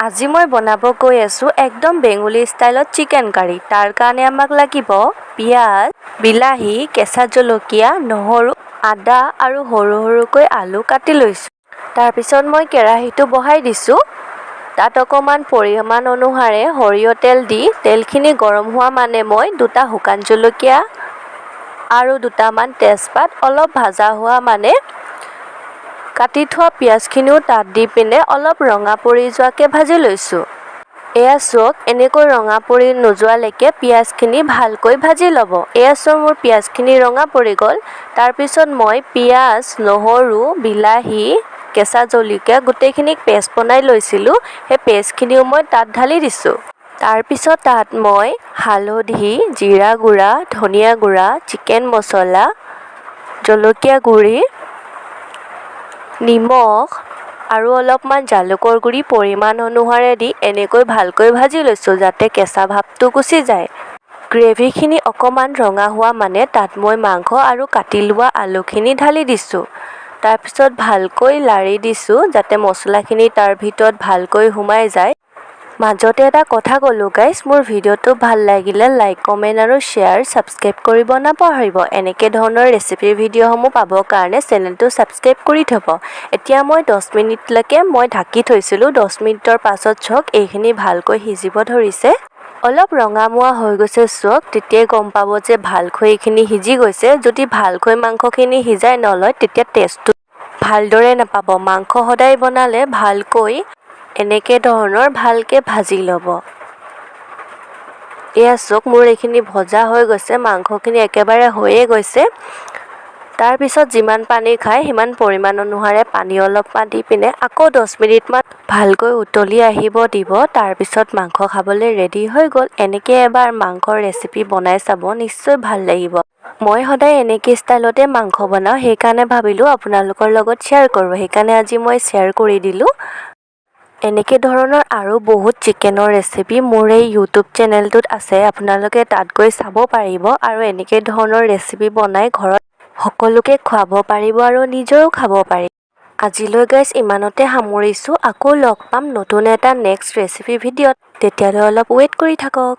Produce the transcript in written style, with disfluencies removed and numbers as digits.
আজি মই বনাব গৈ আছোঁ একদম বেংগলী ষ্টাইলত চিকেন কাৰী। তাৰ কাৰণে আমাক লাগিব পিঁয়াজ, বিলাহী, কেঁচা জলকীয়া, নহৰু, আদা আৰু সৰু সৰুকৈ আলু কাটি লৈছোঁ। তাৰপিছত মই কেৰাহীটো বহাই দিছোঁ। তাত অকণমান পৰিমাণ অনুসাৰে সৰিয়হ তেল দি তেলখিনি গৰম হোৱা মানে মই 2টা শুকান জলকীয়া আৰু 2টামান তেজপাত অলপ ভাজা হোৱা মানে কাটি থোৱা পিঁয়াজখিনিও তাত দি পিনে অলপ ৰঙা পৰি যোৱাকৈ ভাজি লৈছোঁ। এয়া চাওক, এনেকৈ ৰঙা পৰি নোযোৱালৈকে পিঁয়াজখিনি ভালকৈ ভাজি ল'ব। এয়া চাওক, মোৰ পিঁয়াজখিনি ৰঙা পৰি গ'ল। তাৰপিছত মই পিঁয়াজ, নহৰু, বিলাহী, কেঁচা জলকীয়া গোটেইখিনিক পেষ্ট বনাই লৈছিলোঁ। সেই পেষ্টখিনিও মই তাত ঢালি দিছোঁ। তাৰপিছত তাত মই হালধি, জিৰা গুড়া, ধনিয়া গুড়া, চিকেন মছলা, জলকীয়া গুড়ি, নিমখ আৰু অলপমান জালুকৰ গুড়ি পৰিমাণ অনুসাৰে দি এনেকৈ ভালকৈ ভাজি লৈছোঁ যাতে কেঁচা ভাৱটো গুচি যায়। গ্ৰেভিখিনি অকণমান ৰঙা হোৱা মানে তাত মই মাংস আৰু কাটি লোৱা আলুখিনি ঢালি দিছোঁ। তাৰপিছত ভালকৈ লাৰি দিছোঁ যাতে মছলাখিনি তাৰ ভিতৰত ভালকৈ সোমাই যায়। মাজতে এটা কথা ক'লোঁ গাইজ, মোৰ ভিডিঅ'টো ভাল লাগিলে লাইক, কমেণ্ট আৰু শ্বেয়াৰ, ছাবস্ক্ৰাইব কৰিব নাপাহৰিব। এনেকৈ ধৰণৰ ৰেচিপিৰ ভিডিঅ'সমূহ পাবৰ কাৰণে চেনেলটো ছাবস্ক্ৰাইব কৰি থ'ব। এতিয়া মই 10 মিনিটলৈকে ঢাকি থৈছিলোঁ। 10 মিনিটৰ পাছত চাওক, এইখিনি ভালকৈ সিজিব ধৰিছে। অলপ ৰঙামুৱা হৈ গৈছে চাওক, তেতিয়াই গম পাব যে ভালকৈ এইখিনি সিজি গৈছে। যদি ভালকৈ মাংসখিনি সিজাই নলয় তেতিয়া টেষ্টটো ভালদৰে নাপাব। মাংস সদায় বনালে ভালকৈ এনেকৈ ধৰণৰ ভালকৈ ভাজি ল'ব। এয়া চাওক, মোৰ এইখিনি ভজা হৈ গৈছে, মাংসখিনি একেবাৰে হৈয়ে গৈছে। তাৰপিছত যিমান পানী খায় সিমান পৰিমাণ অনুসাৰে পানী অলপমান দি পিনে আকৌ 10 মিনিটমান ভালকৈ উতলি আহিব দিব। তাৰপিছত মাংস খাবলৈ ৰেডি হৈ গ'ল। এনেকৈ এবাৰ মাংসৰ ৰেচিপি বনাই চাব, নিশ্চয় ভাল লাগিব। মই সদায় এনেকৈ ষ্টাইলতে মাংস বনাওঁ, সেইকাৰণে ভাবিলোঁ আপোনালোকৰ লগত শ্বেয়াৰ কৰোঁ। সেইকাৰণে আজি মই শ্বেয়াৰ কৰি দিলোঁ। এনেকৈ ধৰণৰ আৰু বহুত চিকেনৰ ৰেচিপি মোৰ এই ইউটিউব চেনেলটোত আছে, আপোনালোকে তাত গৈ চাব পাৰিব আৰু এনেকৈ ধৰণৰ ৰেচিপি বনাই ঘৰত সকলোকে খুৱাব পাৰিব আৰু নিজেও খাব পাৰিব। আজিলৈ গাইজ ইমানতে সামৰিছোঁ। আকৌ লগ পাম নতুন এটা নেক্সট ৰেচিপি ভিডিঅ'ত। তেতিয়ালৈ অলপ ৱেইট কৰি থাকক।